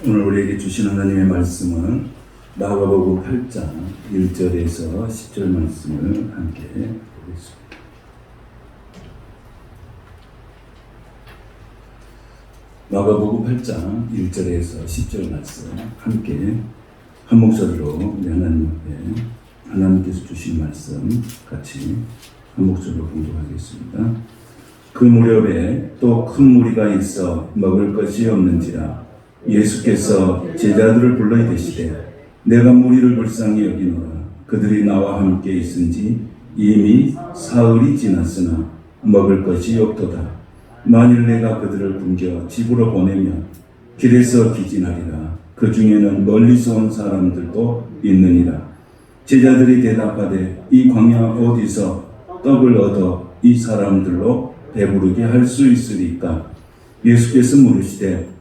오늘 우리에게 주신 하나님의 말씀은 마가복음 8장 1절에서 10절 말씀을 함께 보겠습니다. 마가복음 8장 1절에서 10절 말씀 함께 한 목소리로 우리 하나님 앞에 하나님께서 주신 말씀 같이 한 목소리로 공독하겠습니다. 그 무렵에 또 큰 무리가 있어 먹을 것이 없는지라 예수께서 제자들을 불러 이르시되 내가 무리를 불쌍히 여기노라. 그들이 나와 함께 있은지 이미 사흘이 지났으나 먹을 것이 없도다. 만일 내가 그들을 굶겨 집으로 보내면 길에서 기진하리라. 그 중에는 멀리서 온 사람들도 있느니라. 제자들이 대답하되 이 광야 어디서 떡을 얻어 이 사람들로 배부르게 할 수 있으리까? 예수께서 물으시되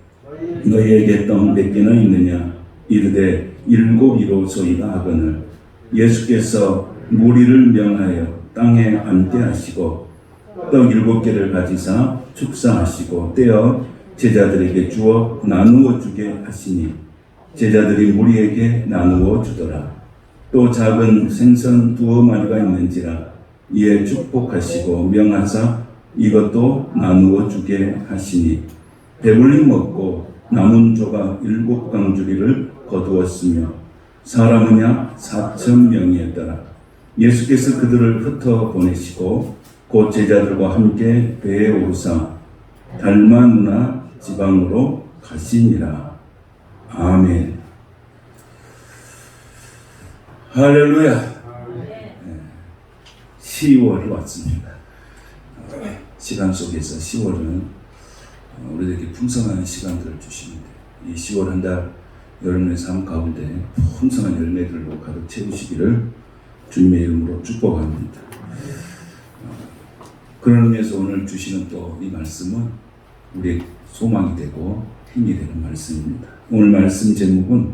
너희에게 떡 몇 개나 있느냐? 이르되 7이로소이다 하거늘 예수께서 무리를 명하여 땅에 앉게 하시고 떡 7개를 가지사 축사하시고 떼어 제자들에게 주어 나누어 주게 하시니 제자들이 무리에게 나누어 주더라. 또 작은 생선 2마리가 있는지라 이에 축복하시고 명하사 이것도 나누어 주게 하시니 배불리 먹고 남은 조각 7강주리를 거두었으며 사람은 약 4,000명이었더라. 예수께서 그들을 흩어 보내시고 곧 제자들과 함께 배에 오르사 달마누나 지방으로 가시니라. 아멘. 할렐루야. 10월이 왔습니다. 시간 속에서 10월은 우리에게 풍성한 시간들을 주시는데 이 10월 한 달 여러분의 삶 가운데 풍성한 열매들로 가득 채우시기를 주님의 이름으로 축복합니다. 그런 의미에서 오늘 주시는 또 이 말씀은 우리의 소망이 되고 힘이 되는 말씀입니다. 오늘 말씀 제목은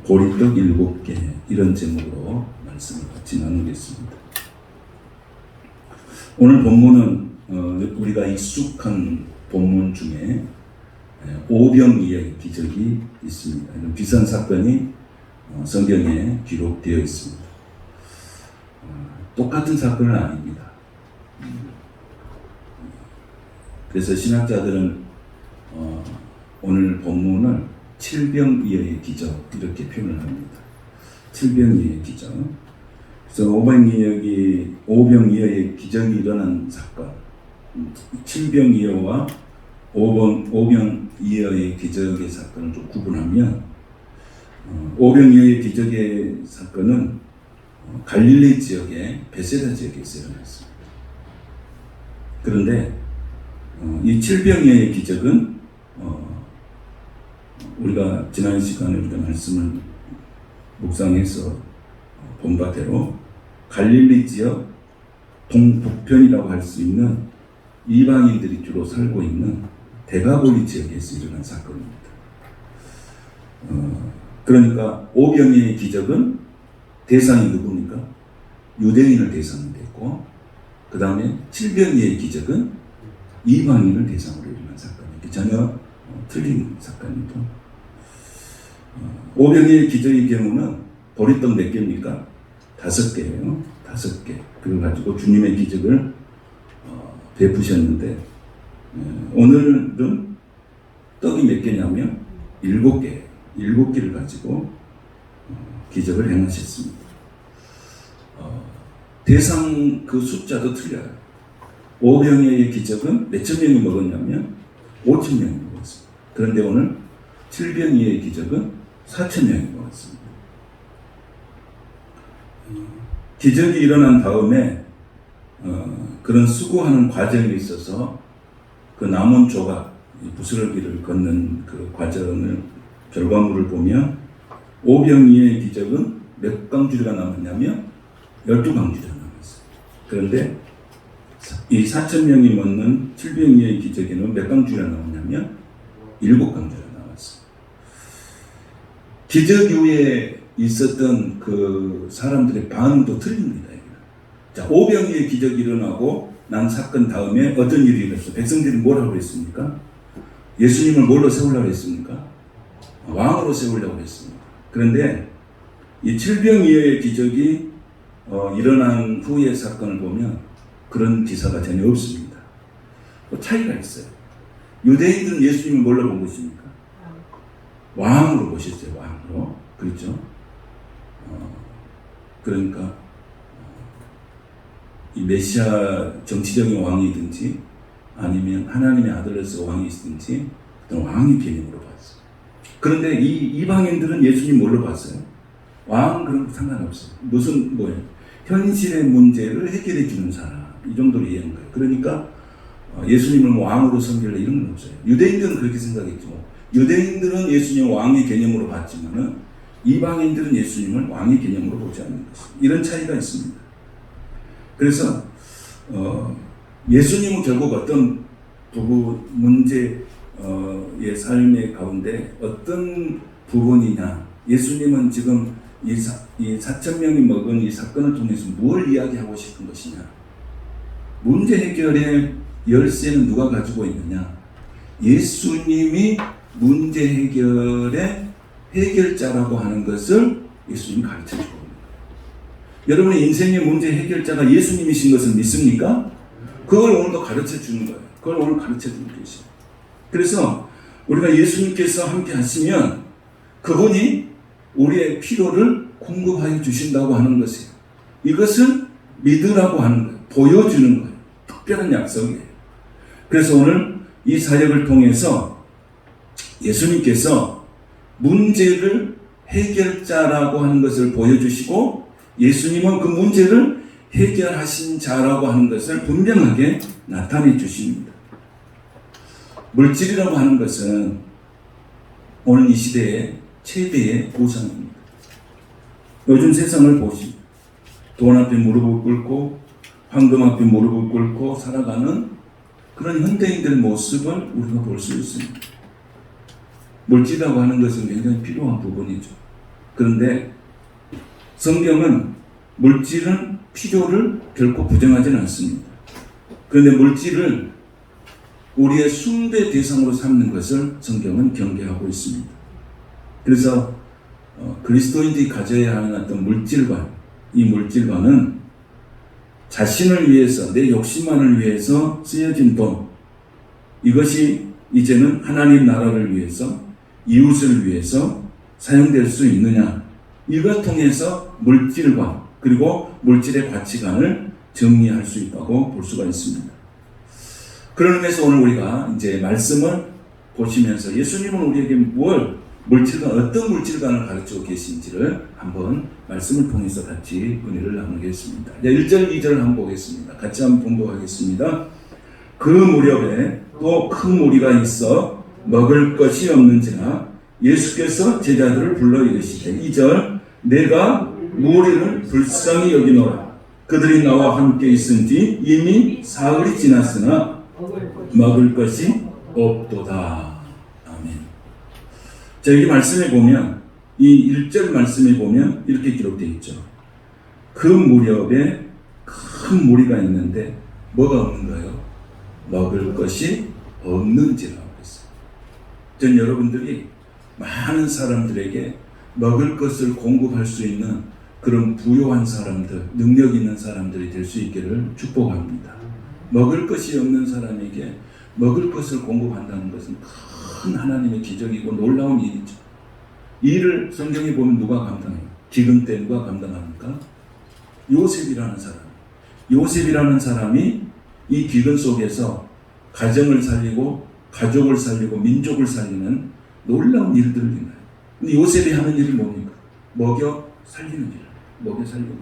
보리떡 7개 이런 제목으로 말씀을 같이 나누겠습니다. 오늘 본문은 우리가 익숙한 본문 중에 오병이어의 기적이 있습니다. 이런 비싼 사건이 성경에 기록되어 있습니다. 똑같은 사건은 아닙니다. 그래서 신학자들은 오늘 본문을 칠병이어의 기적 이렇게 표현을 합니다. 칠병이어의 기적. 그래서 오병이어의 기적이 일어난 사건, 칠병이어와 오병이어의 기적의 사건을 좀 구분하면 오병이어의 기적의 사건은 갈릴리 지역의 베세다 지역에서 일어났습니다. 그런데 이 칠병이어의 기적은 우리가 지난 시간에 우리가 말씀을 묵상해서 본 바대로 갈릴리 지역 동북편이라고 할 수 있는 이방인들이 주로 살고 있는 데가볼리 지역에서 일어난 사건입니다. 그러니까 오병이어의 기적은 대상이 누굽니까? 유대인을 대상으로 했고 그 다음에 칠병이어의 기적은 이방인을 대상으로 일어난 사건입니다. 전혀 틀린 사건입니다. 오병이어의 기적의 경우는 보리떡 몇 개입니까? 5개예요. 5개. 그걸 가지고 주님의 기적을 베푸셨는데 오늘은 떡이 몇 개냐면 7개. 7개를 가지고 기적을 행하셨습니다. 대상 그 숫자도 틀려요. 오병이어의 기적은 몇천 명이 먹었냐면 5천 명이 먹었습니다. 그런데 오늘 칠병이어의 기적은 4천 명이 먹었습니다. 기적이 일어난 다음에 그런 수고하는 과정에 있어서 그 남은 조각, 부스러기를 걷는 그 과정을 결과물을 보면 오병이어의 기적은 몇 강주리가 남았냐면 12강주리가 남았어요. 그런데 이 4,000명이 먹는 칠병이어의 기적에는 몇 강주리가 남았냐면 7강주리가 남았어요. 기적 이후에 있었던 그 사람들의 반응도 틀립니다. 자, 오병이어의 기적이 일어나고 난 사건 다음에 어떤 일이 일어났어요? 백성들이 뭐라고 했습니까? 예수님을 뭘로 세우려고 했습니까? 왕으로 세우려고 했습니다. 그런데 이 칠병이어의 기적이 일어난 후의 사건을 보면 그런 기사가 전혀 없습니다. 차이가 있어요. 유대인들은 예수님을 뭘로 본 것입니까? 왕으로 보셨어요. 왕으로. 그렇죠? 그러니까 이 메시아 정치적인 왕이든지 아니면 하나님의 아들로서 왕이든지 왕의 개념으로 봤어요. 그런데 이 이방인들은 예수님 뭘로 봤어요? 왕 그런 거 상관없어요. 무슨 뭐예요? 현실의 문제를 해결해 주는 사람 이 정도로 이해한 거예요. 그러니까 예수님을 왕으로 섬길래 이런 건 없어요. 유대인들은 그렇게 생각했죠. 유대인들은 예수님을 왕의 개념으로 봤지만은 이방인들은 예수님을 왕의 개념으로 보지 않는 것입니다. 이런 차이가 있습니다. 그래서 예수님은 결국 어떤 부부 문제의 삶의 가운데 어떤 부분이냐, 예수님은 지금 이 4,000명이 먹은 이 사건을 통해서 뭘 이야기하고 싶은 것이냐, 문제 해결의 열쇠는 누가 가지고 있느냐, 예수님이 문제 해결의 해결자라고 하는 것을 예수님이 가르쳐 주고 있는 거예요. 여러분의 인생의 문제 해결자가 예수님이신 것을 믿습니까? 그걸 오늘도 가르쳐 주는 거예요. 그걸 오늘 가르쳐 주는 것이에요. 그래서 우리가 예수님께서 함께 하시면 그분이 우리의 필요를 공급하여 주신다고 하는 것이에요. 이것을 믿으라고 하는 거예요. 보여주는 거예요. 특별한 약속이에요. 그래서 오늘 이 사역을 통해서 예수님께서 문제를 해결자라고 하는 것을 보여주시고 예수님은 그 문제를 해결하신 자라고 하는 것을 분명하게 나타내 주십니다. 물질이라고 하는 것은 오늘 이 시대의 최대의 보상입니다. 요즘 세상을 보시, 돈 앞에 무릎을 꿇고 황금 앞에 무릎을 꿇고 살아가는 그런 현대인들의 모습을 우리가 볼 수 있습니다. 물질이라고 하는 것은 굉장히 필요한 부분이죠. 그런데 성경은 물질은 필요를 결코 부정하지는 않습니다. 그런데 물질을 우리의 숭배 대상으로 삼는 것을 성경은 경계하고 있습니다. 그래서 그리스도인들이 가져야 하는 어떤 물질관, 이 물질관은 자신을 위해서, 내 욕심만을 위해서 쓰여진 돈, 이것이 이제는 하나님 나라를 위해서, 이웃을 위해서 사용될 수 있느냐, 이걸 통해서 물질관 그리고 물질의 가치관을 정리할 수 있다고 볼 수가 있습니다. 그런 의미에서 오늘 우리가 이제 말씀을 보시면서 예수님은 우리에게 물질관, 어떤 물질관을 가르치고 계신지를 한번 말씀을 통해서 같이 은혜를 나누겠습니다. 1절, 2절 한번 보겠습니다. 같이 한번 봉독하겠습니다. 그 무렵에 또 큰 무리가 있어 먹을 것이 없는지라 예수께서 제자들을 불러 이르시되 2절 내가 무리를 불쌍히 여기노라. 그들이 나와 함께 있은지 이미 사흘이 지났으나 먹을 것이 없도다. 아멘. 자, 여기 말씀에 보면 이 1절 말씀에 보면 이렇게 기록되어 있죠. 그 무렵에 큰 무리가 있는데 뭐가 없는가요? 먹을 것이 없는지라고 했어요. 전 여러분들이 많은 사람들에게 먹을 것을 공급할 수 있는 그런 부유한 사람들, 능력 있는 사람들이 될 수 있기를 축복합니다. 먹을 것이 없는 사람에게 먹을 것을 공급한다는 것은 큰 하나님의 기적이고 놀라운 일이죠. 이 일을 성경에 보면 누가 감당해요? 기근 때 누가 감당합니까? 요셉이라는 사람. 요셉이라는 사람이 이 기근 속에서 가정을 살리고 가족을 살리고 민족을 살리는 놀라운 일들을 행해요. 근데 요셉이 하는 일이 뭡니까? 먹여 살리는 일. 먹여 살리는 일.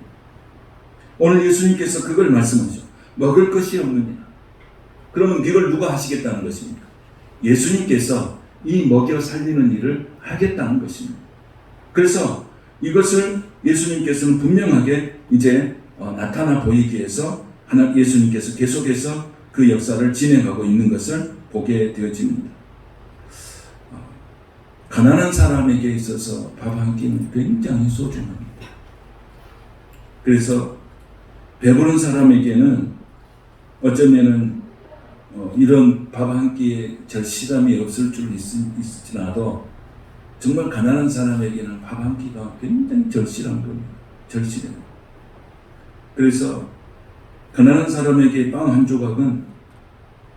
오늘 예수님께서 그걸 말씀하죠. 먹을 것이 없느냐. 그러면 이걸 누가 하시겠다는 것입니까? 예수님께서 이 먹여 살리는 일을 하겠다는 것입니다. 그래서 이것을 예수님께서는 분명하게 이제 나타나 보이기 위해서 예수님께서 계속해서 그 역사를 진행하고 있는 것을 보게 되어집니다. 가난한 사람에게 있어서 밥 한 끼는 굉장히 소중합니다. 그래서 배부른 사람에게는 어쩌면은 이런 밥 한 끼에 절실함이 없을 줄 있을지라도 정말 가난한 사람에게는 밥 한 끼가 굉장히 절실한 겁니다. 절실해요. 그래서 가난한 사람에게 빵 한 조각은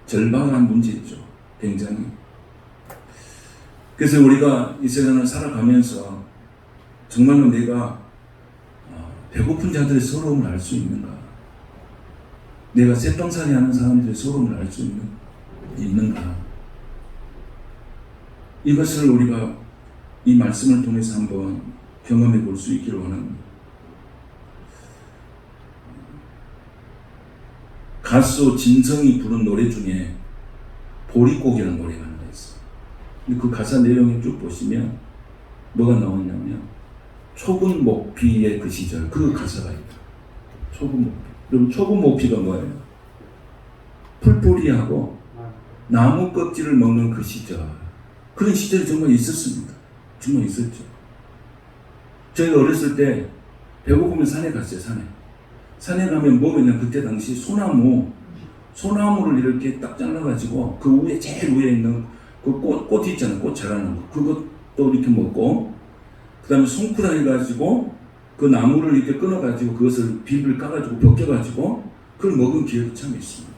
절박한 문제죠. 굉장히. 그래서 우리가 이 세상을 살아가면서 정말로 내가 배고픈 자들의 서러움을 알 수 있는가? 내가 쇳덩살이 하는 사람들의 서러움을 알 수 있는가? 이것을 우리가 이 말씀을 통해서 한번 경험해 볼 수 있기를 원합니다. 가수 진성이 부른 노래 중에 보릿고개라는 노래가 하나 있어요. 근데 그 가사 내용을 쭉 보시면 뭐가 나오냐면 초군 목피의 그 시절, 그 가사가 있다. 초군 목피. 그럼 초군 목피가 뭐예요? 풀뿌리하고 나무 껍질을 먹는 그 시절. 그런 시절이 정말 있었습니다. 정말 있었죠. 저희가 어렸을 때 배고프면 산에 갔어요. 산에 가면 뭐 있냐, 그때 당시 소나무를 이렇게 딱 잘라가지고 그 위에 제일 위에 있는 그 꽃 있잖아요. 꽃 자라는 거. 그것도 이렇게 먹고, 그 다음에 송쿠라 해가지고 그 나무를 이렇게 끊어가지고 그것을 비를 까가지고 벗겨가지고 그걸 먹은 기억이 참 있습니다.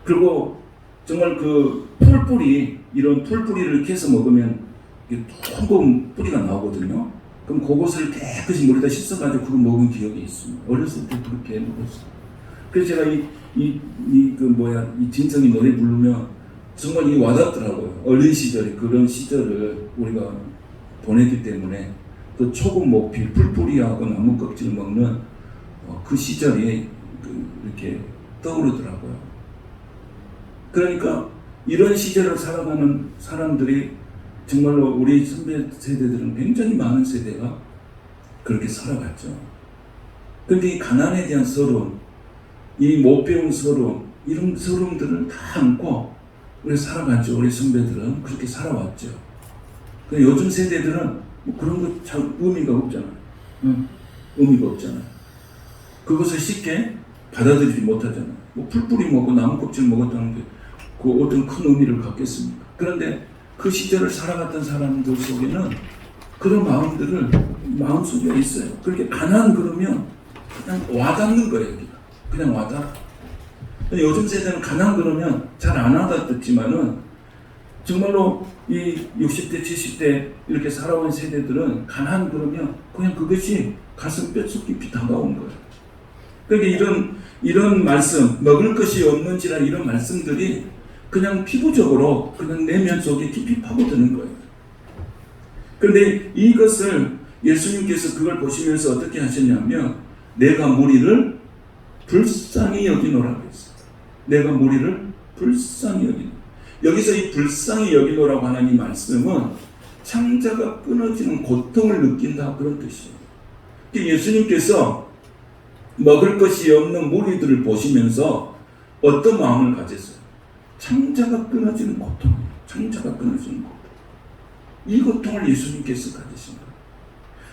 그리고 정말 그 이런 풀뿌리를 캐서 먹으면 두꺼운 뿌리가 나오거든요. 그럼 그것을 깨끗이 물에다 씻어가지고 그거 먹은 기억이 있습니다. 어렸을 때 그렇게 먹었어요. 그래서 제가 이 진성이 노래 부르면 정말 이 와닿더라고요. 어린 시절에 그런 시절을 우리가 보냈기 때문에 그 초급 목피, 풀뿌리하고 나무 껍질을 먹는 그 시절이 이렇게 떠오르더라고요. 그러니까 이런 시절을 살아가는 사람들이 정말로 우리 선배 세대들은 굉장히 많은 세대가 그렇게 살아갔죠. 그런데 이 가난에 대한 서러움, 이 못 배운 서러움, 이런 서러움들을 다 안고 우리 살아갔죠. 우리 선배들은 그렇게 살아왔죠. 근데 요즘 세대들은 뭐 그런 거 참 의미가 없잖아요. 의미가 없잖아요. 그것을 쉽게 받아들이지 못하잖아요. 뭐 풀뿌리 먹고 나무 껍질 먹었다는 게 그 어떤 큰 의미를 갖겠습니까? 그런데 그 시절을 살아갔던 사람들 속에는 그런 마음속에 있어요. 그렇게 가난 그러면 그냥 와닿는 거예요. 여기가. 그냥 와닿아. 요즘 세대는 가난 그러면 잘 안 와닿았지만은 정말로 이 60대, 70대 이렇게 살아온 세대들은 가난 그러면 그냥 그것이 가슴 뼛속 깊이 다가온 거예요. 그러니까 이런 말씀, 먹을 것이 없는지라 이런 말씀들이 그냥 피부적으로 그냥 내면 속에 깊이 파고드는 거예요. 그런데 이것을 예수님께서 그걸 보시면서 어떻게 하셨냐면 내가 무리를 불쌍히 여기노라고 했어요. 내가 무리를 불쌍히 여기노. 여기서 이 불쌍히 여기노라고 하는 이 말씀은 창자가 끊어지는 고통을 느낀다 그런 뜻이에요. 예수님께서 먹을 것이 없는 무리들을 보시면서 어떤 마음을 가졌어요? 창자가 끊어지는 고통, 창자가 끊어지는 고통. 이 고통을 예수님께서 가지신 거예요.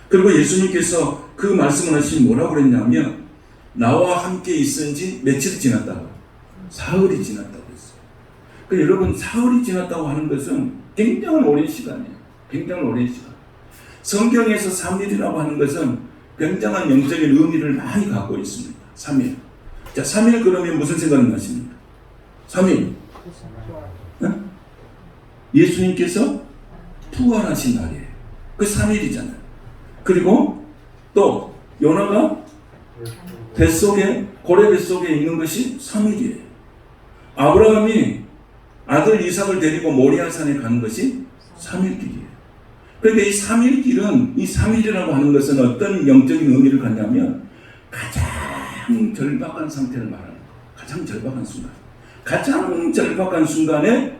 그리고 예수님께서 그 말씀을 하시니 뭐라고 그랬냐면 나와 함께 있은 지 며칠이 지났다고? 사흘이 지났다고 했어요. 그러니까 여러분 사흘이 지났다고 하는 것은 굉장히 오랜 시간이에요. 굉장히 오랜 시간. 성경에서 3일이라고 하는 것은 굉장한 영적인 의미를 많이 갖고 있습니다. 3일. 자, 3일 그러면 무슨 생각이 나십니까? 3일. 네? 예수님께서 부활하신 날이에요. 그 3일이잖아요. 그리고 또 요나가 고래 뱃속에 있는 것이 3일이에요. 아브라함이 아들 이삭을 데리고 모리아산에 가는 것이 3일 길이에요. 그러니까 이 3일 길은, 이 3일이라고 하는 것은 어떤 영적인 의미를 갖냐면 가장 절박한 상태를 말하는 거예요. 가장 절박한 순간. 가장 절박한 순간에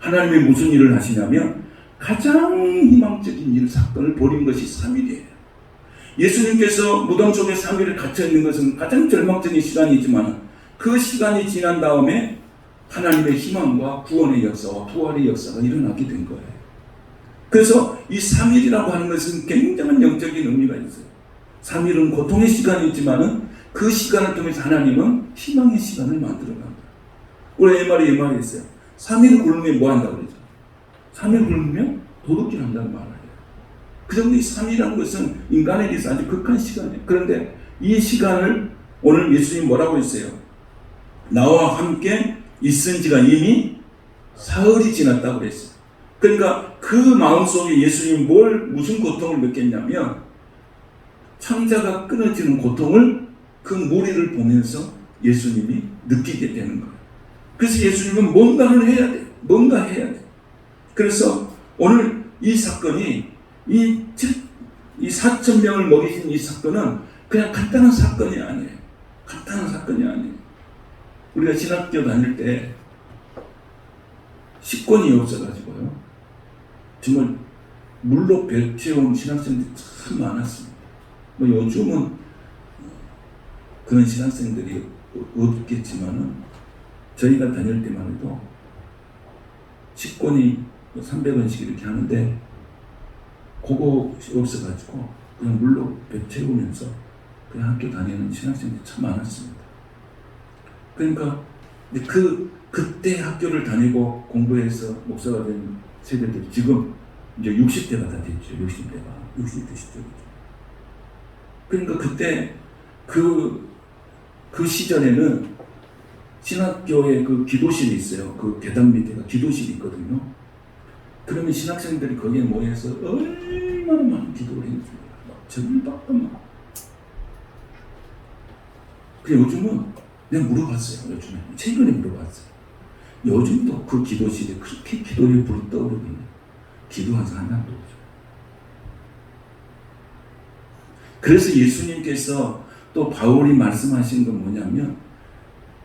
하나님이 무슨 일을 하시냐면 가장 희망적인 사건을 벌인 것이 3일이에요. 예수님께서 무덤 속에 3일을 갇혀있는 것은 가장 절망적인 시간이지만 그 시간이 지난 다음에 하나님의 희망과 구원의 역사와 부활의 역사가 일어나게 된 거예요. 그래서 이 3일이라고 하는 것은 굉장한 영적인 의미가 있어요. 3일은 고통의 시간이지만 그 시간을 통해서 하나님은 희망의 시간을 만들어갑니다. 우리 옛말에 있어요. 3일 굶으면 뭐 한다고 그러죠? 3일 굶으면 도둑질 한다는 말이에요. 그 정도 이 3일이라는 것은 인간에 대해서 아주 극한 시간이에요. 그런데 이 시간을 오늘 예수님 뭐라고 했어요? 나와 함께 있은 지가 이미 사흘이 지났다고 그랬어요. 그러니까 그 마음속에 예수님이 무슨 고통을 느꼈냐면 창자가 끊어지는 고통을 그 무리를 보면서 예수님이 느끼게 되는 거예요. 그래서 예수님은 뭔가를 해야 돼요. 뭔가 해야 돼요. 그래서 오늘 이 사건이 이 4,000명을 먹이신 이 사건은 그냥 간단한 사건이 아니에요. 간단한 사건이 아니에요. 우리가 신학교 다닐 때 식권이 없어가지고요. 정말 물로 배 채운 신학생들이 참 많았습니다. 뭐 요즘은 그런 신학생들이 없겠지만은 저희가 다닐 때만 해도 식권이 300원씩 이렇게 하는데 그거 없어가지고 그냥 물로 배 채우면서 그냥 학교 다니는 신학생들이 참 많았습니다. 그러니까 그때 학교를 다니고 공부해서 목사가 된 세대들이 지금 이제 60대가 다 됐죠. 60대 시절이죠. 그러니까 그때 그 시절에는 신학교에 그 기도실이 있어요. 그 계단 밑에가 기도실이 있거든요. 그러면 신학생들이 거기에 모여서 얼마나 많은 기도를 해줍니다. 막 절박도 막. 그 요즘은 내가 물어봤어요. 요즘에 최근에 물어봤어요. 요즘도 그 기도실에 그렇게 기도의 불이 떠오르고 있는 기도한 사람 한 명도 없죠. 그래서 예수님께서 또 바울이 말씀하신 건 뭐냐면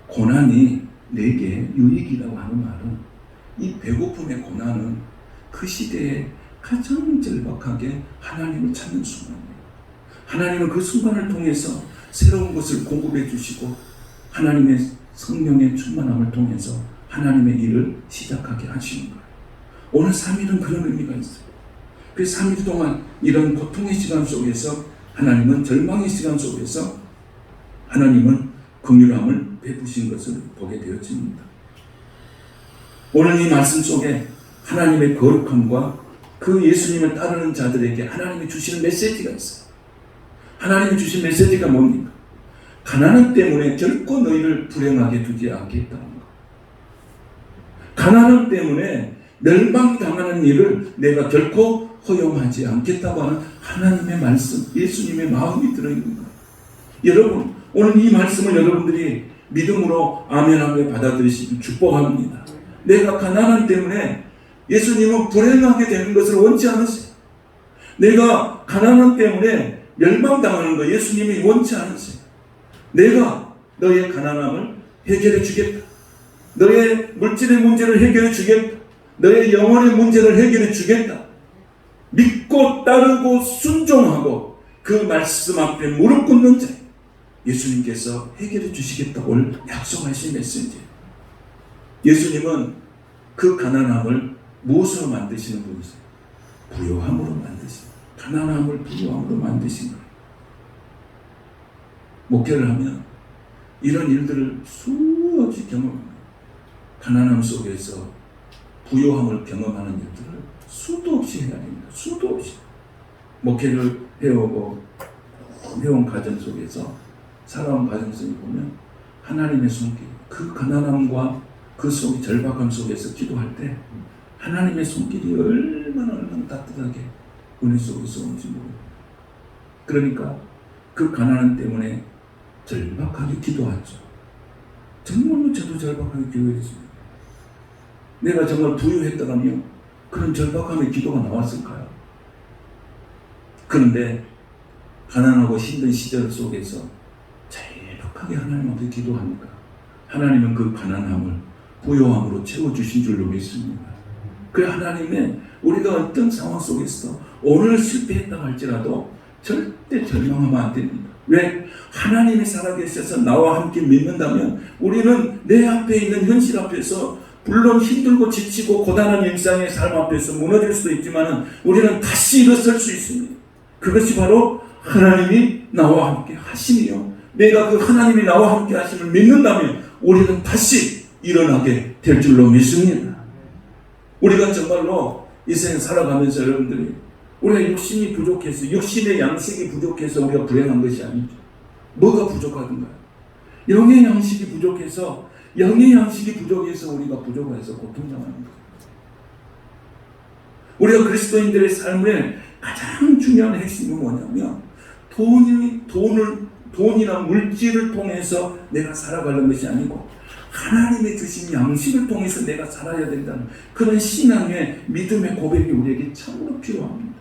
고난이 내게 유익이라고 하는 말은 이 배고픔의 고난은 그 시대에 가장 절박하게 하나님을 찾는 순간이에요. 하나님은 그 순간을 통해서 새로운 것을 공급해 주시고 하나님의 성령의 충만함을 통해서 하나님의 일을 시작하게 하시는 거예요. 오늘 3일은 그런 의미가 있어요. 그 3일 동안 이런 고통의 시간 속에서 하나님은 절망의 시간 속에서 하나님은 긍휼함을 베푸신 것을 보게 되어집니다. 오늘 이 말씀 속에 하나님의 거룩함과 그 예수님을 따르는 자들에게 하나님이 주시는 메시지가 있어요. 하나님이 주신 메시지가 뭡니까? 가난함 때문에 결코 너희를 불행하게 두지 않겠다는 것. 가난함 때문에 멸망당하는 일을 내가 결코 허용하지 않겠다고 하는 하나님의 말씀, 예수님의 마음이 들어있는 거예요. 여러분, 오늘 이 말씀을 여러분들이 믿음으로 아멘하며 받아들이시길 축복합니다. 내가 가난함 때문에 예수님은 불행하게 되는 것을 원치 않으세요. 내가 가난함 때문에 멸망당하는 거 예수님이 원치 않으세요. 내가 너의 가난함을 해결해 주겠다. 너의 물질의 문제를 해결해 주겠다. 너의 영혼의 문제를 해결해 주겠다. 믿고 따르고 순종하고 그 말씀 앞에 무릎 꿇는 자 예수님께서 해결해 주시겠다고 약속하신 메시지예요. 예수님은 그 가난함을 무엇으로 만드시는 분이세요? 부요함으로 만드신, 가난함을 부요함으로 만드신 거예요. 목회를 하면 이런 일들을 수없이 경험합니다. 가난함 속에서 부요함을 경험하는 일들을 수도 없이 해야 됩니다. 수도 없이. 목회를 해온 과정 속에서 살아온 과정 속에 보면 하나님의 손길, 그 가난함과 그 속의 절박함 속에서 기도할 때 하나님의 손길이 얼마나 따뜻하게 은혜 속에서 오는지 모릅니다. 그러니까 그 가난함 때문에 절박하게 기도하죠. 정말로 저도 절박하게 기도했습니다. 내가 정말 부유했더라면 그런 절박함의 기도가 나왔을까요? 그런데 가난하고 힘든 시절 속에서 절박하게 하나님 앞에 기도하니까 하나님은 그 가난함을 부요함으로 채워주신 줄로 믿습니다. 그 하나님의 우리가 어떤 상황 속에서 오늘 실패했다 할지라도 절대 절망하면 안 됩니다. 왜? 하나님이 살아계셔서 나와 함께 믿는다면 우리는 내 앞에 있는 현실 앞에서 물론 힘들고 지치고 고단한 일상의 삶 앞에서 무너질 수도 있지만 우리는 다시 일어설 수 있습니다. 그것이 바로 하나님이 나와 함께 하심이요. 내가 그 하나님이 나와 함께 하심을 믿는다면 우리는 다시 일어나게 될 줄로 믿습니다. 우리가 정말로 이 세상 살아가면서 여러분들이 우리가 육신이 부족해서, 육신의 양식이 부족해서 우리가 불행한 것이 아니죠. 뭐가 부족하던가요? 영의 양식이 부족해서, 영의 양식이 부족해서 우리가 부족해서 고통당하는 거예요. 우리가 그리스도인들의 삶의 가장 중요한 핵심은 뭐냐면 돈이나 물질을 통해서 내가 살아가는 것이 아니고 하나님의 주신 양식을 통해서 내가 살아야 된다는 그런 신앙의 믿음의 고백이 우리에게 참으로 필요합니다.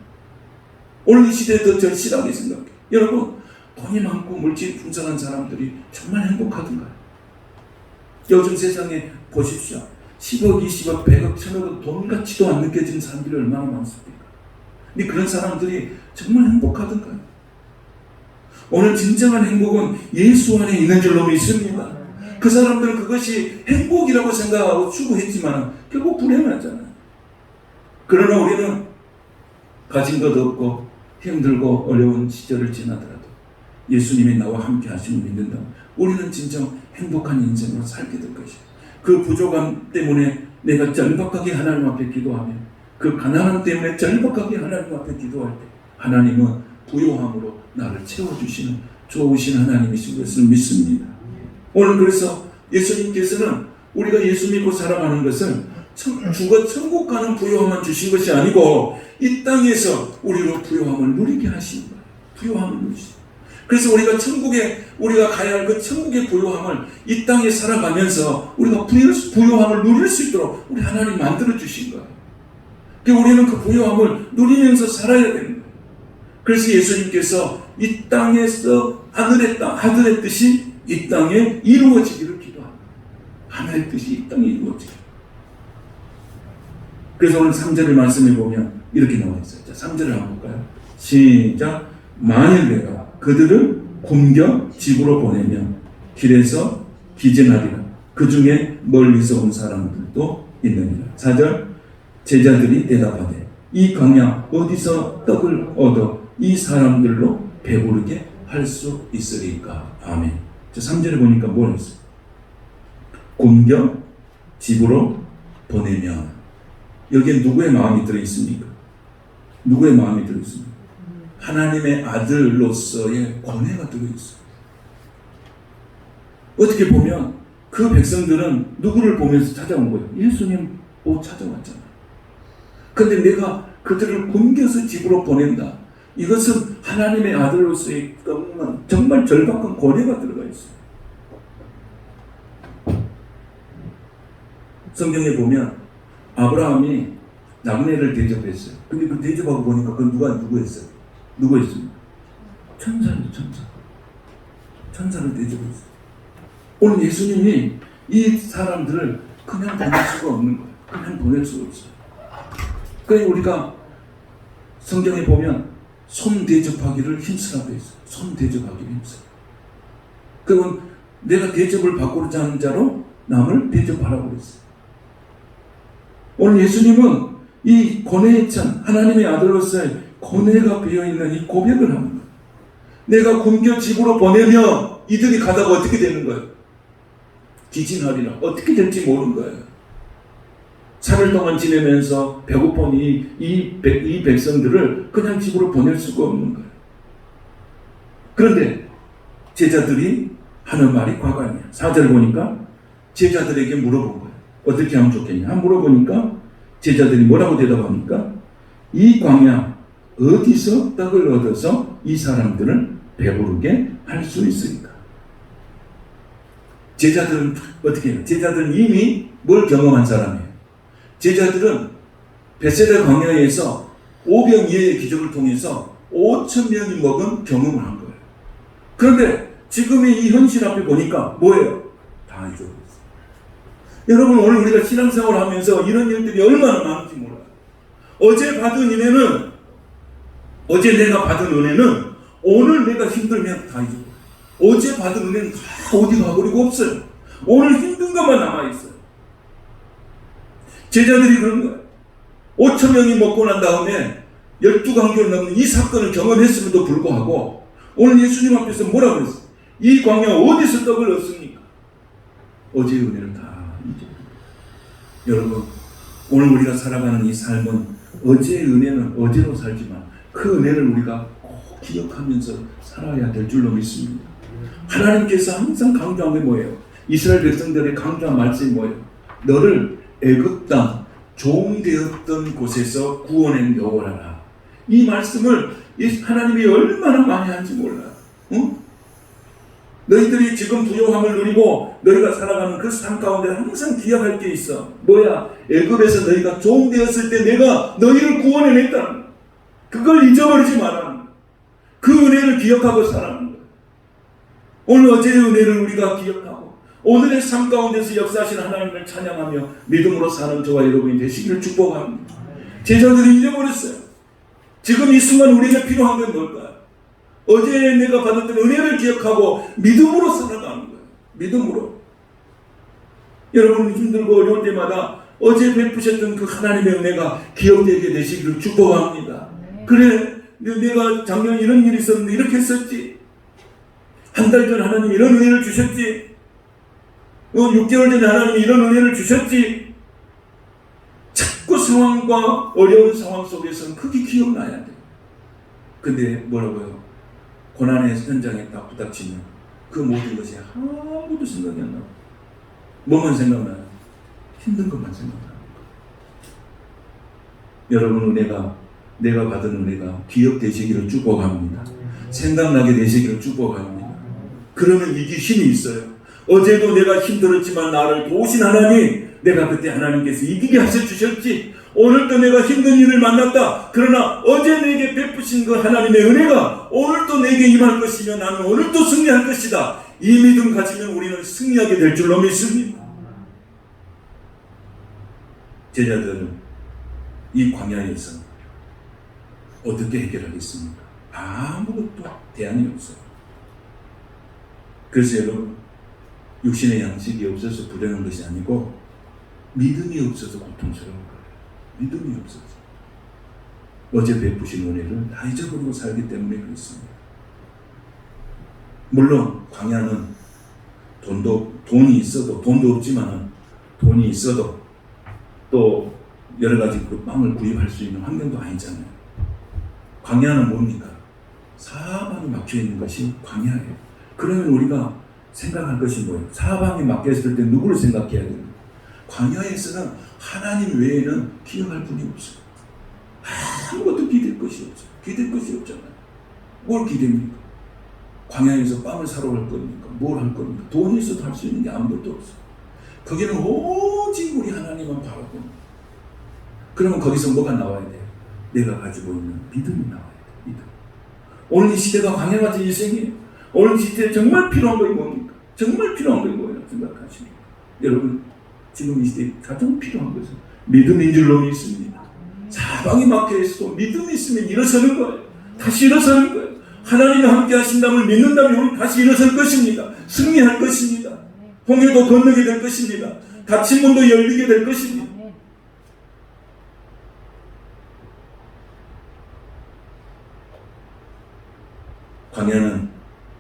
오늘 이 시대에 더 절실하게 생각해요. 여러분, 돈이 많고 물질이 풍성한 사람들이 정말 행복하던가요? 요즘 세상에 보십시오. 10억, 20억, 100억, 1000억은 돈 같지도 안 느껴지는 사람들이 얼마나 많습니까? 근데 그런 사람들이 정말 행복하던가요? 오늘 진정한 행복은 예수 안에 있는 줄로 믿습니다. 그 사람들은 그것이 행복이라고 생각하고 추구했지만 결국 불행하잖아요. 그러나 우리는 가진 것 없고 힘들고 어려운 시절을 지나더라도 예수님이 나와 함께 하심을 믿는다. 우리는 진정 행복한 인생으로 살게 될 것이에요. 그 부족함 때문에 내가 절박하게 하나님 앞에 기도하며 그 가난함 때문에 절박하게 하나님 앞에 기도할 때 하나님은 부요함으로 나를 채워주시는 좋으신 하나님이신 것을 믿습니다. 오늘 그래서 예수님께서는 우리가 예수 믿고 살아가는 것은 주가 천국 가는 부요함만 주신 것이 아니고 이 땅에서 우리로 부요함을 누리게 하신 거예요. 부요함을 누리시죠. 그래서 우리가 천국에 우리가 가야 할 그 천국의 부요함을 이 땅에 살아가면서 우리가 부요함을 누릴 수 있도록 우리 하나님 만들어 주신 거예요. 그러니까 우리는 그 부요함을 누리면서 살아야 되는 거예요. 그래서 예수님께서 이 땅에서 하늘의 뜻이 이 땅에 이루어지기를 기도합니다. 하늘의 뜻이 이 땅에 이루어지기를. 그래서 오늘 3절을 말씀해 보면 이렇게 나와 있어요. 자, 3절을 한번 볼까요? 시작. 만일 내가 그들을 굶겨 집으로 보내면 길에서 기진하리라. 그 중에 멀리서 온 사람들도 있느니라. 4절. 제자들이 대답하되 이 광야 어디서 떡을 얻어 이 사람들로 배부르게 할 수 있으리까. 아멘. 3절에 보니까 뭘 했어요? 굶겨 집으로 보내면. 여기에 누구의 마음이 들어있습니까? 누구의 마음이 들어있습니까? 하나님의 아들로서의 권해가 들어있어요. 어떻게 보면 그 백성들은 누구를 보면서 찾아온 거예요? 예수님 보고 찾아왔잖아요. 근데 내가 그들을 굶겨서 집으로 보낸다. 이것은 하나님의 아들로서의 정말 절박한 권해가 들어가 있어요. 성경에 보면 아브라함이 남네를 대접했어요. 근데 그 대접하고 보니까 그 누구 했어요? 누구 했습니까? 천사예요, 천사. 천사를 대접했어요. 오늘 예수님이 이 사람들을 그냥 보낼 수가 없는 거예요. 그냥 보낼 수가 없어요. 그래서 우리가 성경에 보면 손 대접하기를 힘쓰라고 했어요. 손 대접하기를 힘쓰라. 그건 내가 대접을 받고자 하는 자로 남을 대접하라고 했어요. 오늘 예수님은 이 고뇌의 찬 하나님의 아들로서의 고뇌가 비어있는 이 고백을 합니다. 내가 굶겨 집으로 보내면 이들이 가다가 어떻게 되는 거예요? 기진하리라. 어떻게 될지 모르는 거예요. 사흘 동안 지내면서 배고픈 이 백성들을 그냥 집으로 보낼 수가 없는 거예요. 그런데 제자들이 하는 말이 과감해요. 4절 보니까 제자들에게 물어본 거예요. 어떻게 하면 좋겠냐? 물어보니까 제자들이 뭐라고 대답합니까? 이 광야 어디서 떡을 얻어서 이 사람들을 배부르게 할 수 있으니까. 제자들은 어떻게 해요? 제자들은 이미 뭘 경험한 사람이에요. 제자들은 베세다 광야에서 오병이어의 기적을 통해서 5,000명이 먹은 경험을 한 거예요. 그런데 지금의 이 현실 앞에 보니까 뭐예요? 다 잊어버렸어요. 여러분, 오늘 우리가 신앙생활을 하면서 이런 일들이 얼마나 많은지 몰라요. 어제 내가 받은 은혜는 오늘 내가 힘들면 다 잊어버려요. 어제 받은 은혜는 다 어디 가버리고 없어요. 오늘 힘든 것만 남아있어요. 제자들이 그런 거예요. 5,000명이 먹고 난 다음에 12강교를 넘는 이 사건을 경험했음에도 불구하고 오늘 예수님 앞에서 뭐라고 했어요? 이 광야 어디서 떡을 얻습니까? 어제의 은혜를 다 잊어버려요. 여러분, 오늘 우리가 살아가는 이 삶은 어제의 은혜는 어제로 살지만 그 은혜를 우리가 꼭 기억하면서 살아야 될 줄로 믿습니다. 하나님께서 항상 강조한 게 뭐예요? 이스라엘 백성들의 강조한 말씀이 뭐예요? 너를 애굽 땅 종되었던 곳에서 구원해 여호와라. 이 말씀을 하나님이 얼마나 많이 하는지 몰라요. 응? 너희들이 지금 부요함을 누리고 너희가 살아가는 그 삶 가운데 항상 기억할 게 있어. 뭐야? 애굽에서 너희가 종되었을 때 내가 너희를 구원해냈다는 거야. 그걸 잊어버리지 말라는 거야. 그 은혜를 기억하고 살아가는 거야. 오늘 어제의 은혜를 우리가 기억하고 오늘의 삶 가운데서 역사하신 하나님을 찬양하며 믿음으로 사는 저와 여러분이 되시기를 축복합니다. 제자들이 잊어버렸어요. 지금 이 순간 우리에게 필요한 건 뭘까요? 어제 내가 받았던 은혜를 기억하고 믿음으로 살아가는 거예요. 믿음으로. 여러분 힘들고 어려울 때마다 어제 베푸셨던 그 하나님의 은혜가 기억되게 되시기를 축복합니다. 그래, 내가 작년에 이런 일이 있었는데 이렇게 했었지. 한 달 전 하나님 이런 은혜를 주셨지. 6개월 전에 하나님이 이런 은혜를 주셨지. 자꾸 상황과 어려운 상황 속에서는 그게 기억나야 돼. 근데 뭐라고요? 고난의 현장에 딱 부닥치면 그 모든 것이 아무도 생각이 안 나고 뭐만 생각나요? 힘든 것만 생각나는 거예요. 여러분 은혜가 내가 받은 은혜가 기억되시기를 축복합니다. 생각나게 되시기를 축복합니다. 그러면 이게 힘이 있어요. 어제도 내가 힘들었지만 나를 도우신 하나님, 내가 그때 하나님께서 이기게 하셔주셨지. 오늘도 내가 힘든 일을 만났다. 그러나 어제 내게 베푸신 그 하나님의 은혜가 오늘도 내게 임할 것이며 나는 오늘도 승리할 것이다. 이 믿음 가지면 우리는 승리하게 될 줄로 믿습니다. 제자들은 이 광야에서 어떻게 해결하겠습니까? 아무것도 대안이 없어요. 그래서 여러분, 육신의 양식이 없어서 불행한 것이 아니고 믿음이 없어서 고통스러운 거예요. 믿음이 없어서. 어제 베푸신 은혜를 다 잊어버리고 살기 때문에 그렇습니다. 물론 광야는 돈이 있어도 돈도 없지만 돈이 있어도 또 여러 가지 그 빵을 구입할 수 있는 환경도 아니잖아요. 광야는 뭡니까? 사방이 막혀 있는 것이 광야예요. 그러면 우리가 생각할 것이 뭐예요? 사방이 막혀 있을 때 누구를 생각해야 됩니까? 광야에서는 하나님 외에는 기억할 분이 없어요. 아무것도 기댈 것이 없어요. 기댈 것이 없잖아요. 뭘 기댑니까? 광야에서 빵을 사러 갈 겁니까? 뭘 할 겁니까? 돈이 있어도 할 수 있는 게 아무것도 없어요. 거기는 오직 우리 하나님만 바라봅니다. 그러면 거기서 뭐가 나와야 돼요? 내가 가지고 있는 믿음이 나와야 돼요. 믿음. 오늘 이 시대가 광야같은 인생이에요. 오늘 이 시대에 정말 필요한 건 뭡니까? 정말 필요한 건 뭐예요? 생각하십니까? 여러분, 지금 이 시대에 가장 필요한 것은 믿음인 줄로 믿습니다. 사방이 막혀 있어도 믿음이 있으면 일어서는 거예요. 다시 일어서는 거예요. 하나님이 함께 하신다면 믿는다면 우리 다시 일어설 것입니다. 승리할 것입니다. 홍해도 건너게 될 것입니다. 닫힌 문도 열리게 될 것입니다. 광야는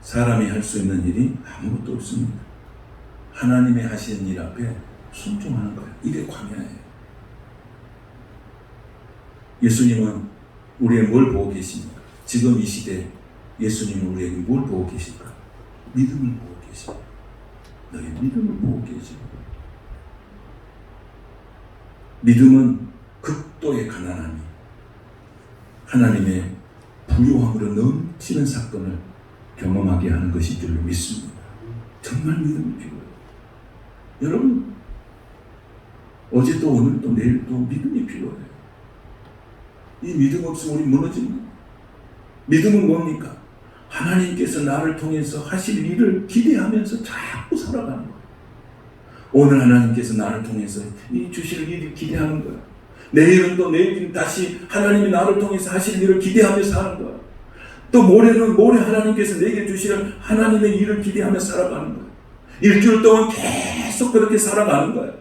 사람이 할 수 있는 일이 아무것도 없습니다. 하나님의 하시는 일 앞에 순종하는 거예요. 이게 광야예요. 예수님은 우리의 뭘 보고 계십니까? 지금 이 시대에 예수님은 우리에게 뭘 보고 계실까? 믿음을 보고 계십니다. 너의 믿음을 보고 계십니다. 믿음은 극도의 가난함이 하나님의 부요함으로 넘치는 사건을 경험하게 하는 것인 줄로 믿습니다. 정말 믿음이 필요해요. 여러분, 어제도 오늘도 내일도 믿음이 필요해요. 이 믿음 없으면 우리 무너집니다. 믿음은 뭡니까? 하나님께서 나를 통해서 하실 일을 기대하면서 자꾸 살아가는 거예요. 오늘 하나님께서 나를 통해서 이 주실 일을 기대하는 거예요. 내일은 또 내일 다시 하나님이 나를 통해서 하실 일을 기대하며 사는 거예요. 또 모레는 모레 하나님께서 내게 주실 하나님의 일을 기대하며 살아가는 거예요. 일주일 동안 계속 그렇게 살아가는 거예요.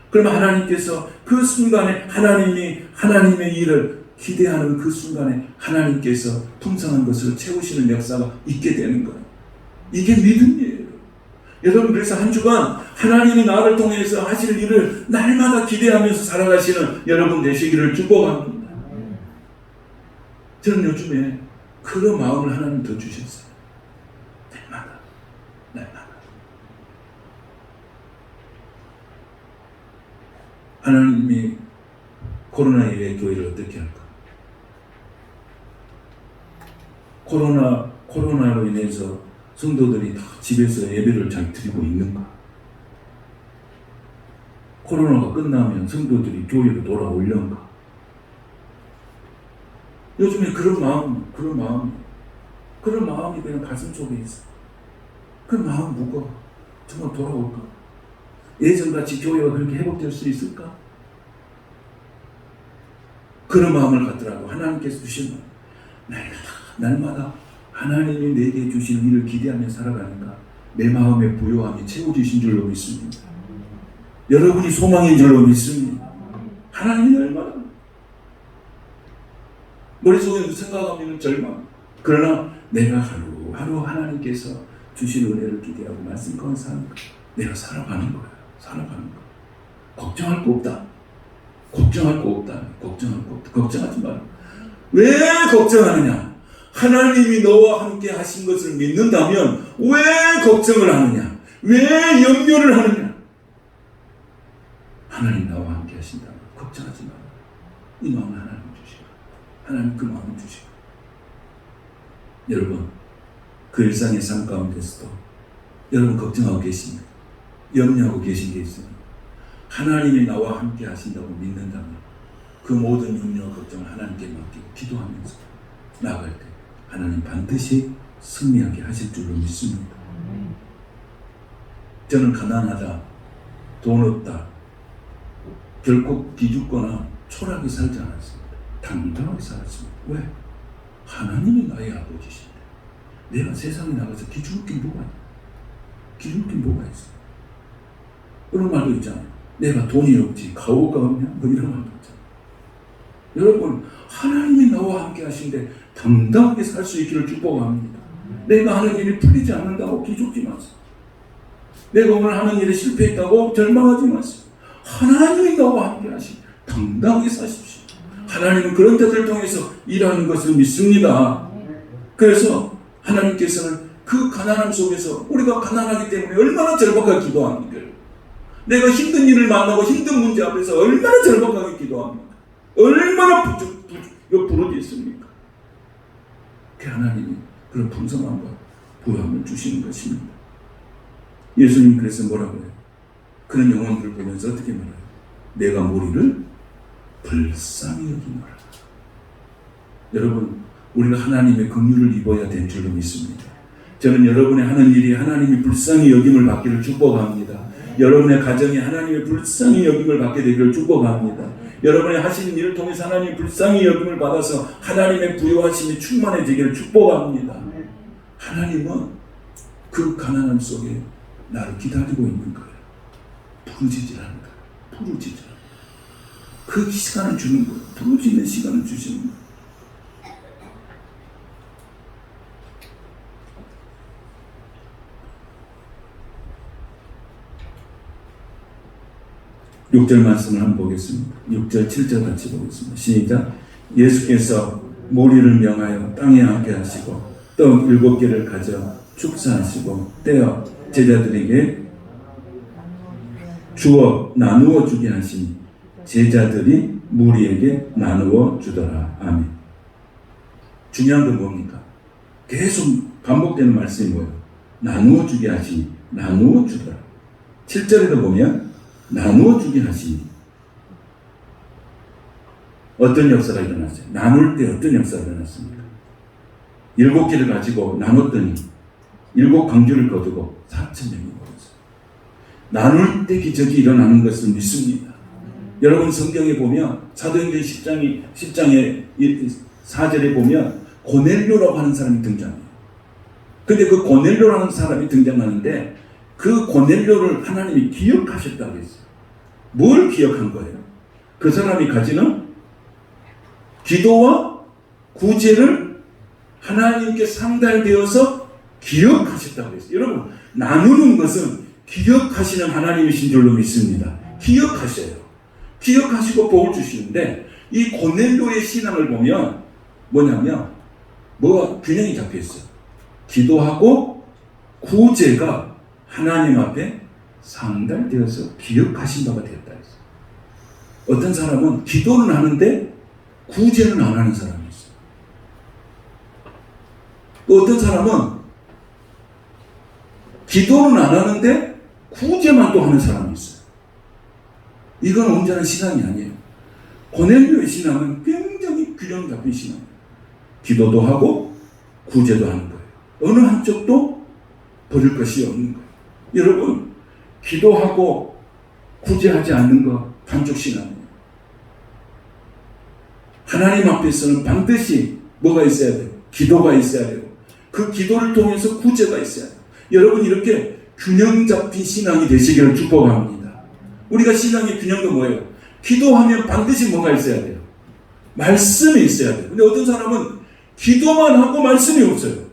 그러면 하나님께서 그 순간에 하나님의 일을 기대하는 그 순간에 하나님께서 풍성한 것으로 채우시는 역사가 있게 되는 거예요. 이게 믿음이에요. 여러분, 그래서 한 주간 하나님이 나를 통해서 하실 일을 날마다 기대하면서 살아가시는 여러분 되시기를 축복합니다. 저는 요즘에 그런 마음을 하나님 더 주셨어요. 날마다. 하나님이 코로나 이후에 교회를 어떻게 할까? 코로나로 인해서 성도들이 다 집에서 예배를 잘 드리고 있는가? 코로나가 끝나면 성도들이 교회로 돌아오려는가? 요즘에 그런 마음이 그냥 가슴 속에 있어. 그 마음 무거워. 정말 돌아올까? 예전같이 교회가 그렇게 회복될 수 있을까? 그런 마음을 갖더라도 하나님께서 주시는 날마다 하나님이 내게 주신 일을 기대하며 살아가니까 내 마음의 부요함이 채워지신 줄로 믿습니다. 여러분이 소망인 줄로 믿습니다. 하나님이 얼마나 머릿속에 생각하면 절망. 그러나 내가 하루하루 하나님께서 주신 은혜를 기대하고 말씀 가운데 사는 거예요. 내가 살아가는 거예요. 걱정할 거 없다. 걱정하지 마라. 왜 걱정하느냐? 하나님이 너와 함께 하신 것을 믿는다면 왜 걱정을 하느냐? 왜 염려를 하느냐? 하나님 나와 함께 하신다면 걱정하지 마라. 이 마음을 하나님 주시고, 하나님 그 마음을 주시고. 여러분, 그 일상의 삶 가운데서도 여러분 걱정하고 계십니까? 염려하고 계신 게 있습니다. 하나님이 나와 함께 하신다고 믿는다면 그 모든 염려와 걱정을 하나님께 맡기고 기도하면서 나아갈 때 하나님 반드시 승리하게 하실 줄로 믿습니다. 저는 가난하다, 돈 없다, 결코 기죽거나 초라하게 살지 않았습니다. 당당하게 살았습니다. 왜? 하나님이 나의 아버지신데 내가 세상에 나가서 기죽을 게 뭐가 있어? 그런 말도 있잖아요. 내가 돈이 없지 가오가 없냐? 뭐 이런 말도 있잖아요. 여러분, 하나님이 나와 함께 하신데 당당하게 살 수 있기를 축복합니다. 내가 하는 일이 풀리지 않는다고 기죽지 마세요. 내가 오늘 하는 일에 실패했다고 절망하지 마세요. 하나님이 나와 함께 하시니 당당하게 사십시오. 하나님은 그런 자들을 통해서 일하는 것을 믿습니다. 그래서 하나님께서는 그 가난함 속에서 우리가 가난하기 때문에 얼마나 절박하게 기도합니까? 내가 힘든 일을 만나고 힘든 문제 앞에서 얼마나 절박하게 기도합니까? 얼마나 부르짖습니까? 그 하나님이 그런 풍성함과 부요함을 주시는 것입니다. 예수님 그래서 뭐라고 해요? 그런 영혼들을 보면서 어떻게 말해요? 내가 무리를 불쌍히 여기노라. 여러분, 우리가 하나님의 긍휼을 입어야 될 줄로 믿습니다. 저는 여러분의 하는 일이 하나님이 불쌍히 여김을 받기를 축복합니다. 여러분의 가정이 하나님의 불쌍히 여김을 받게 되기를 축복합니다. 여러분의 하시는 일을 통해서 하나님의 불쌍히 여김을 받아서 하나님의 부요하심이 충만해지기를 축복합니다. 하나님은 그 가난함 속에 나를 기다리고 있는 거예요. 부르짖으라는 거예요. 부르짖으라. 그 시간을 주는 거예요. 부르짖는 시간을 주시는 거예요. 6절 말씀을 한번 보겠습니다. 6절, 7절 같이 보겠습니다. 시작. 예수께서 무리를 명하여 땅에 앉게 하시고 떡 7개를 가져 축사하시고 떼어 제자들에게 주어 나누어 주게 하시니 제자들이 무리에게 나누어 주더라. 아멘. 중요한 건 뭡니까? 계속 반복되는 말씀이 뭐예요? 나누어 주게 하시니 나누어 주더라. 7절에도 보면 나누어 주게 하시니 어떤 역사가 일어났어요? 나눌 때 어떤 역사가 일어났습니까? 7개를 가지고 나눴더니 7광주를 거두고 4,000명이 먹었어요. 나눌 때 기적이 일어나는 것을 믿습니다. 여러분 성경에 보면 사도행전 10장의 4절에 보면 고넬료라고 하는 사람이 등장해요. 근데 그 고넬료라는 사람이 등장하는데 그 고넬료를 하나님이 기억하셨다고 했어요. 뭘 기억한 거예요? 그 사람이 가지는 기도와 구제를 하나님께 상달되어서 기억하셨다고 했어요. 여러분, 나누는 것은 기억하시는 하나님이신 줄로 믿습니다. 기억하셔요. 기억하시고 복을 주시는데 이 고넬료의 신앙을 보면 뭐냐면 뭐가 균형이 잡혀 있어요. 기도하고 구제가 하나님 앞에 상달되어서 기억하신 바가 되었다 했어요. 어떤 사람은 기도는 하는데 구제는 안 하는 사람이 있어요. 또 어떤 사람은 기도는 안 하는데 구제만 또 하는 사람이 있어요. 이건 온전한 신앙이 아니에요. 고넬료의 신앙은 굉장히 균형 잡힌 신앙이에요. 기도도 하고 구제도 하는 거예요. 어느 한쪽도 버릴 것이 없는 거예요. 여러분, 기도하고 구제하지 않는 거 반쪽 신앙이에요. 하나님 앞에서는 반드시 뭐가 있어야 돼요? 기도가 있어야 돼요. 그 기도를 통해서 구제가 있어야 돼요. 여러분, 이렇게 균형 잡힌 신앙이 되시기를 축복합니다. 우리가 신앙의 균형도 뭐예요? 기도하면 반드시 뭐가 있어야 돼요? 말씀이 있어야 돼요. 근데 어떤 사람은 기도만 하고 말씀이 없어요.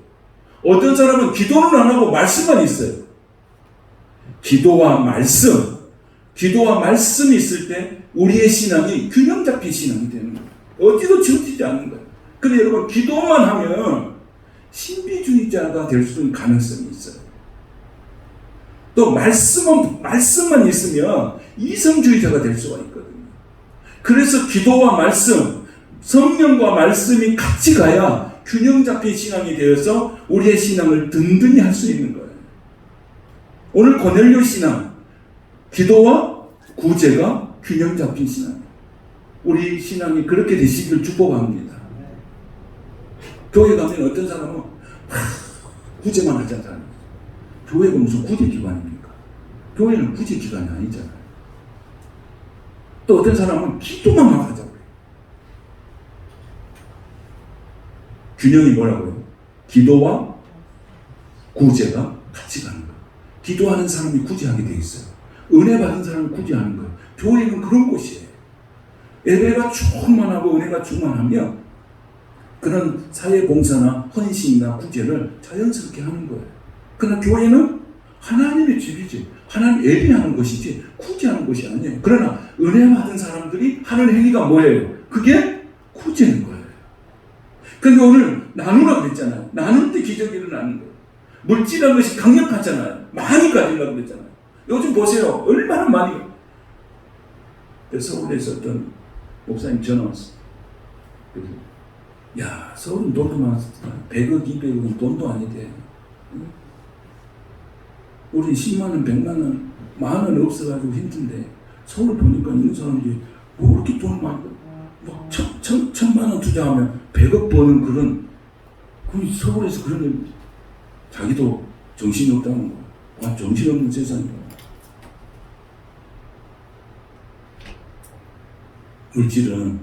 어떤 사람은 기도는 안 하고 말씀만 있어요. 기도와 말씀이 있을 때 우리의 신앙이 균형 잡힌 신앙이 되는 거예요. 어디도 치우치지 않는 거예요. 근데 여러분, 기도만 하면 신비주의자가 될 수 있는 가능성이 있어요. 또 말씀만 있으면 이성주의자가 될 수가 있거든요. 그래서 기도와 말씀, 성령과 말씀이 같이 가야 균형 잡힌 신앙이 되어서 우리의 신앙을 든든히 할 수 있는 거예요. 오늘 고넬료 신앙, 기도와 구제가 균형 잡힌 신앙. 우리 신앙이 그렇게 되시기를 축복합니다. 교회 가면 어떤 사람은 구제만 하자는 사람이 있어요. 교회가 무슨 구제기관입니까? 교회는 구제기관이 아니잖아요. 또 어떤 사람은 기도만 막 하자고 해요. 균형이 뭐라고요? 기도와 구제가 같이 가는 거예요. 기도하는 사람이 구제하게 돼 있어요. 은혜 받은 사람은 구제하는 거예요. 교회는 그런 곳이에요. 예배가 충만하고 은혜가 충만하면 그런 사회봉사나 헌신이나 구제를 자연스럽게 하는 거예요. 그러나 교회는 하나님의 집이지, 하나님 예배하는 것이지 구제하는 것이 아니에요. 그러나 은혜 받은 사람들이 하는 행위가 뭐예요? 그게 구제인 거예요. 그러니까 오늘 나누라고 그랬잖아요. 나눌 때 기적이 일어나는 거예요. 물질이라는 것이 강력하잖아요. 많이 가지려고 그랬잖아요. 요즘 보세요. 얼마나 많이. 서울에서 어떤 목사님 전화 왔어요. 그래서 야, 서울은 돈도 많았어. 100억, 200억은 돈도 아니대. 우리 10만원, 100만원, 만원 없어가지고 힘든데 서울 보니까 있는 사람들이 뭐 이렇게 돈 많이 막 천만원 투자하면 100억 버는 그런 서울에서 그런 일, 자기도 정신이 없다는 거. 정신없는 세상이다. 물질은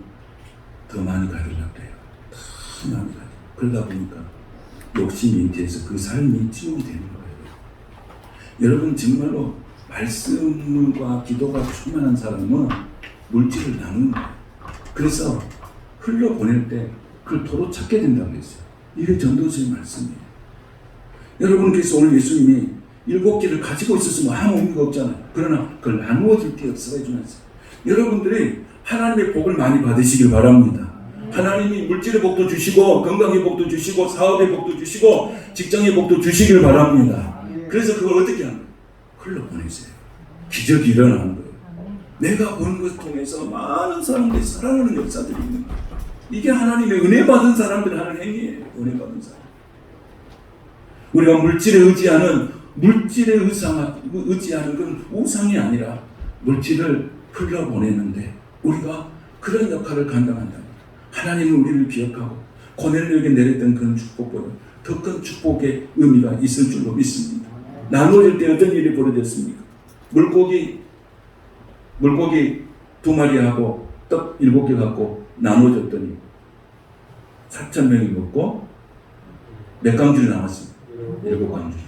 더 많이 가지려고 해요. 더 많이 가지고. 그러다 보니까 욕심이 인태해서 그 삶이 지옥이 되는 거예요. 여러분, 정말로 말씀과 기도가 충만한 사람은 물질을 나누는 거예요. 그래서 흘려보낼 때 그걸 도로 찾게 된다고 했어요. 이게 전도서의 말씀이에요. 여러분께서 오늘 예수님이 7개를 가지고 있었으면 아무 의미가 없잖아요. 그러나 그걸 나누어 줄 때 역사가 일어났어요. 여러분들이 하나님의 복을 많이 받으시길 바랍니다. 하나님이 물질의 복도 주시고 건강의 복도 주시고 사업의 복도 주시고 직장의 복도 주시길 바랍니다. 그래서 그걸 어떻게 하는 거예요? 흘러보내세요. 기적이 일어나는 거예요. 내가 본 것을 통해서 많은 사람들이 살아나는 역사들이 있는 거예요. 이게 하나님의 은혜 받은 사람들이 하는 행위예요. 은혜 받은 사람. 우리가 물질에 의지하는 건 우상이 아니라 물질을 흘러보내는데 우리가 그런 역할을 감당한다. 하나님은 우리를 기억하고 고넬료에게 내렸던 그런 축복보다 더 큰 축복의 의미가 있을 줄로 믿습니다. 나누어질 때 어떤 일이 벌어졌습니까? 물고기 2마리하고 떡 7개 갖고 나눠줬더니 4,000명이 먹고 몇 강줄이 남았습니까? 7강줄이.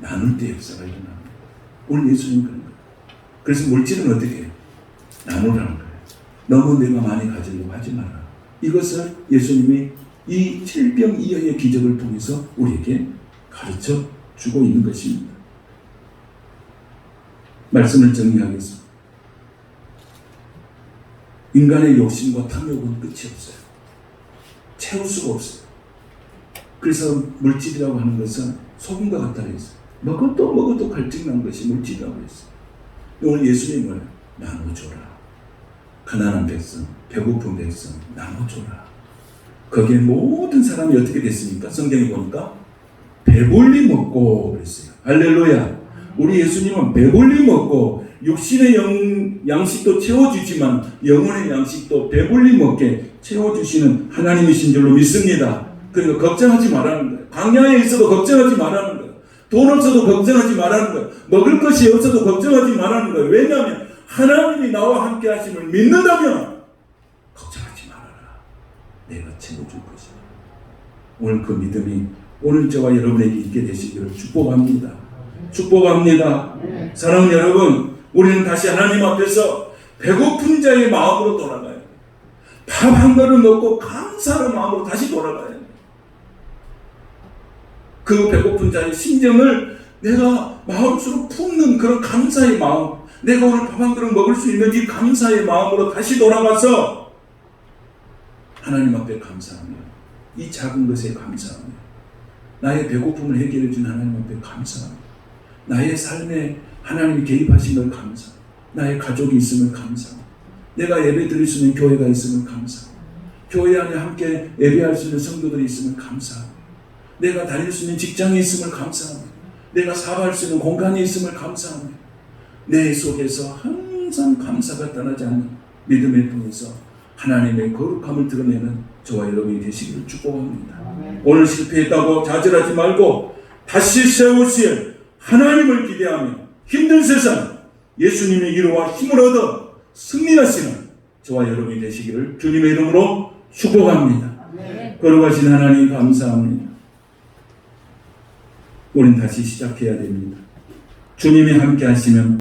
나눌 때 역사가 일어납니다. 오늘 예수님 그런 거예요. 그래서 물질은 어떻게 해요? 나누라는 거예요. 너무 내가 많이 가지려고 하지 마라. 이것을 예수님이 이 7병2여의 기적을 통해서 우리에게 가르쳐 주고 있는 것입니다. 말씀을 정리하겠습니다. 인간의 욕심과 탐욕은 끝이 없어요. 채울 수가 없어요. 그래서 물질이라고 하는 것은 소금과 같다 했어요. 먹어도 갈증난 것이 물질이라고 했어요. 오늘 예수님은 나눠줘라. 가난한 백성, 배고픈 백성 나눠줘라. 거기에 모든 사람이 어떻게 됐습니까? 성경에 보니까 배불리 먹고 그랬어요. 할렐루야. 우리 예수님은 배불리 먹고 육신의 양식도 채워주지만 영혼의 양식도 배불리 먹게 채워주시는 하나님이신 줄로 믿습니다. 그러니까 걱정하지 말라는 거예요. 광야에 있어도 걱정하지 말라는 거예요. 돈 없어도 걱정하지 말라는 거예요. 먹을 것이 없어도 걱정하지 말라는 거예요. 왜냐하면 하나님이 나와 함께 하심을 믿는다면 걱정하지 말아라. 내가 채워줄 것이다. 오늘 그 믿음이 오늘 저와 여러분에게 있게 되시기를 축복합니다. 축복합니다. 사랑하는 여러분, 우리는 다시 하나님 앞에서 배고픈 자의 마음으로 돌아가요. 밥 한 그릇 먹고 감사하는 마음으로 다시 돌아가요. 그 배고픈 자의 심정을 내가 마음속으로 품는 그런 감사의 마음, 내가 오늘 밥 한 그릇 먹을 수 있는 이 감사의 마음으로 다시 돌아가서 하나님 앞에 감사하며 이 작은 것에 감사하며 나의 배고픔을 해결해 준 하나님 앞에 감사하며 나의 삶에 하나님이 개입하신 걸 감사하며 나의 가족이 있음을 감사하며 내가 예배 드릴 수 있는 교회가 있음을 감사하며 교회 안에 함께 예배할 수 있는 성도들이 있음을 감사하며 내가 다닐 수 있는 직장이 있음을 감사하며 내가 사업할 수 있는 공간이 있음을 감사하며 내 속에서 항상 감사가 떠나지 않는 믿음을 통해서 하나님의 거룩함을 드러내는 저와 여러분이 되시기를 축복합니다. 오늘 실패했다고 좌절하지 말고 다시 세우실 하나님을 기대하며 힘든 세상 예수님의 위로와 힘을 얻어 승리하시는 저와 여러분이 되시기를 주님의 이름으로 축복합니다. 거룩하신 하나님 감사합니다. 우린 다시 시작해야 됩니다. 주님이 함께 하시면